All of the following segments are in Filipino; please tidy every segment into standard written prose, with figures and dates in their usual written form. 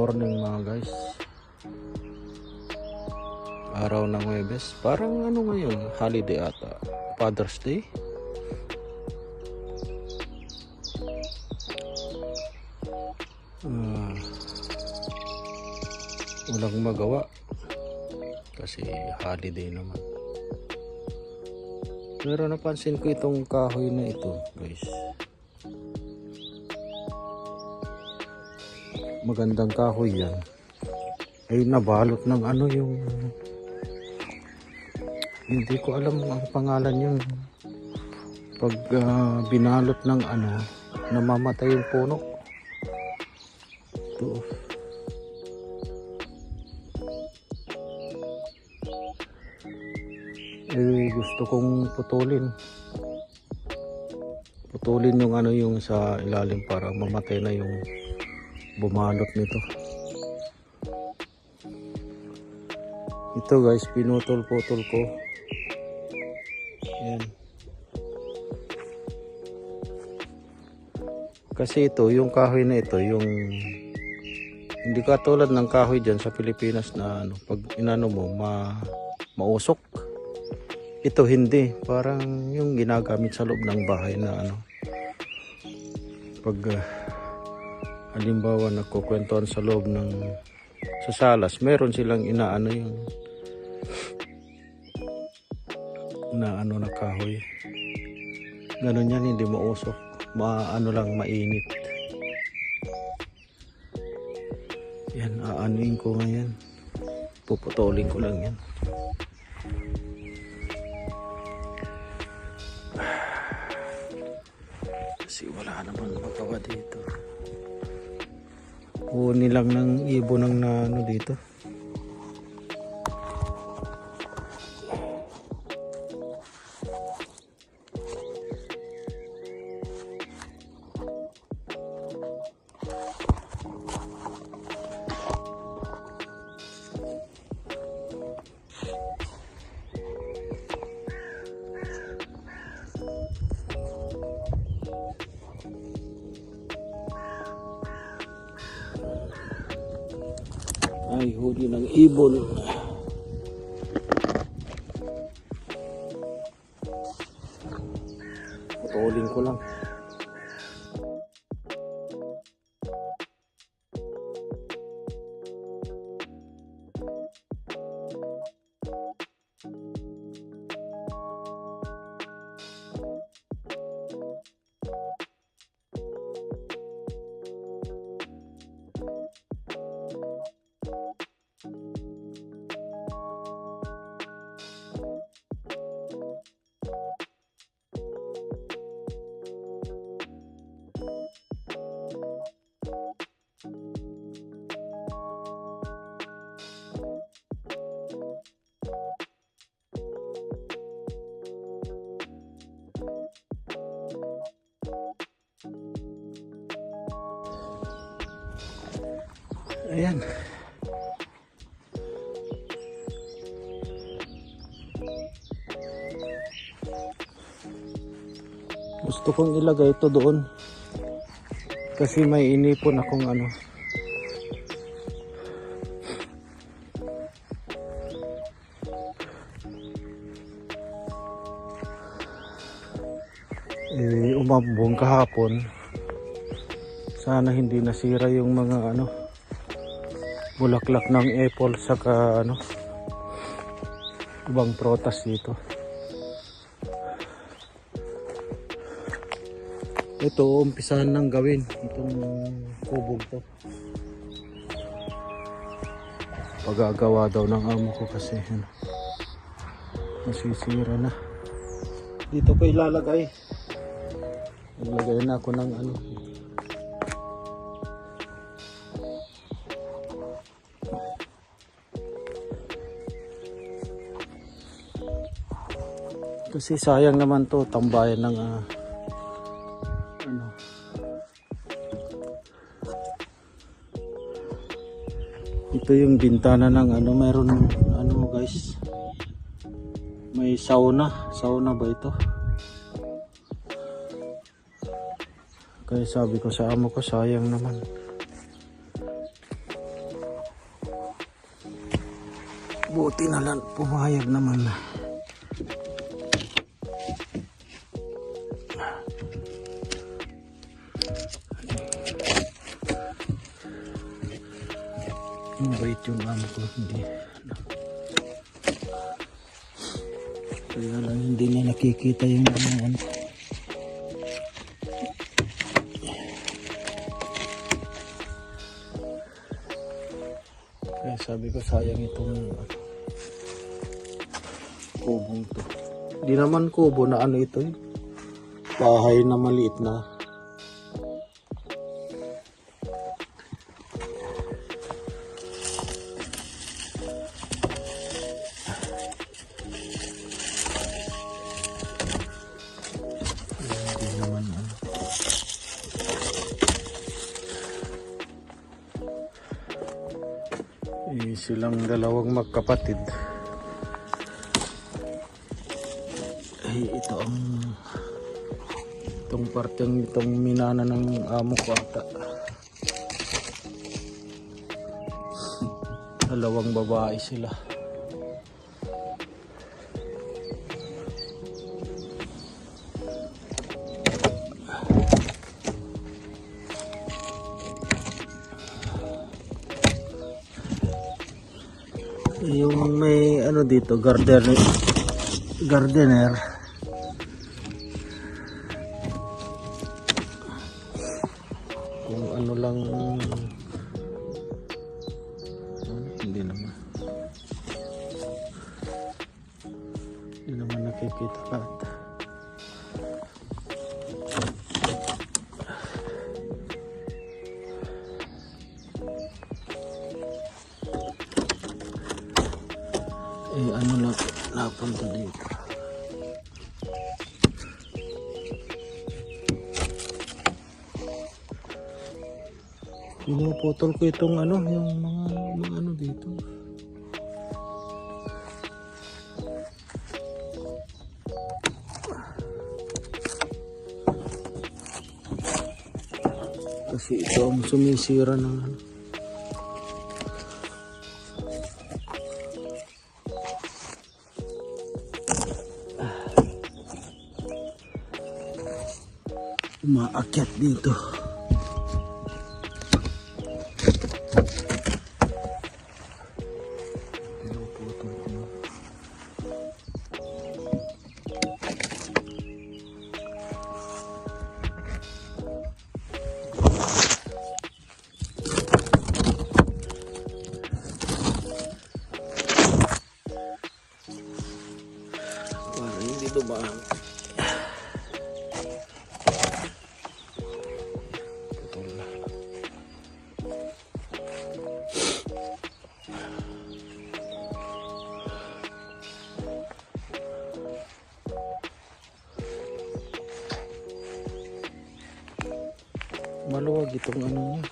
morning mga guys. Araw ng Huwebes. Parang ano ngayon, holiday ata. Father's Day. Walang magawa kasi holiday naman. Pero napansin ko itong kahoy na ito guys. Magandang kahoy yan. Ay nabalot ng ano yung, hindi ko alam ang pangalan yung pag binalot ng ano, namamatay yung puno. Ito. Gusto kong putulin yung ano yung sa ilalim para mamatay na yung bumalot nito. Ito guys, pinutol-putol ko. Ayan. Kasi ito, yung kahoy na ito, yung hindi katulad ng kahoy dyan sa Pilipinas na ano, pag inano mo, mausok. Ito hindi, parang yung ginagamit sa loob ng bahay na ano. Pag halimbawa nagkukwentuhan sa loob ng sa salas, meron silang inaano yung na ano na kahoy. Ganun yan, hindi mausok. Maano lang, mainit. Yan, aanuin ko ngayon. Puputulin ko lang yan. Kasi wala naman magawa dito. Kunin lang ng ibon ng ano dito. Ay, huli ng ibon. Putulin ko lang. Ayan. Gusto kong ilagay ito doon. Kasi may inipon akong ano. Umambong kahapon. Sana hindi nasira yung mga ano, bulaklak ng apple saka ano, ibang prutas dito. Ito, umpisahan nang gawin itong kubog to. Pagagawa daw ng amo ko kasi ano, masisira na. Dito ko ilalagay. Ilalagay na ako ng ano. Kasi sayang naman to, tambayan ng ano. Ito yung bintana ng ano, meron ano guys. May sauna ba ito? Kaya sabi ko sa amo ko, sayang naman. Buti na lang, pumayag naman. Mabait yung amo ko, hindi. Kaya lang hindi niya nakikita yung ano. Kaya sabi ko sayang itong kubong to. Hindi naman kubo na ano ito eh. Bahay na maliit na. Hindi naman ano. Silang dalawang magkapatid. Ay, itong parteng itong minana ng amo ko ata. Dalawang babae sila. Yung may ano dito, gardener. Kung ano lang hindi naman nakikita ka. Ano lang napunta dito. Pinuputol ko itong ano, yung mga ano dito. Kasi ito ang sumisira ng ano. Umaakyat dito. Para hindi dumaan. Maluwag itong ano niya.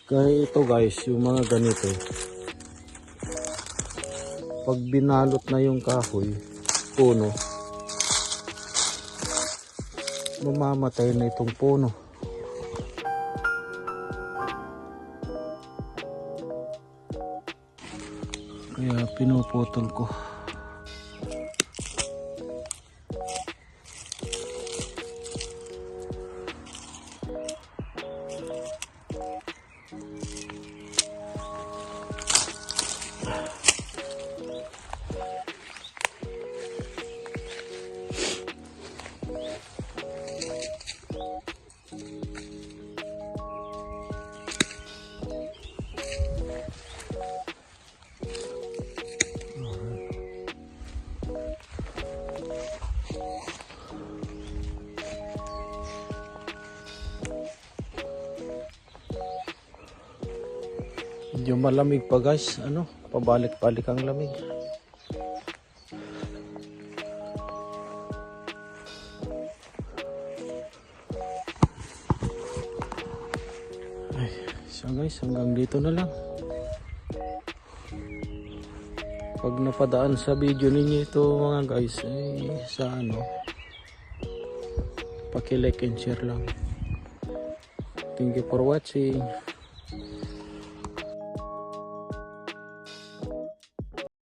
Kaya ito guys, yung mga ganito, pag binalot na yung kahoy, puno, mamamatay na itong puno. Kaya pinuputol ko. Medyo malamig pa guys, ano, pabalik-balik ang lamig. Ay, so guys, hanggang dito na lang. Pag napadaan sa video ninyo ito mga guys, sa ano, paki-like and share lang. Thank you for watching.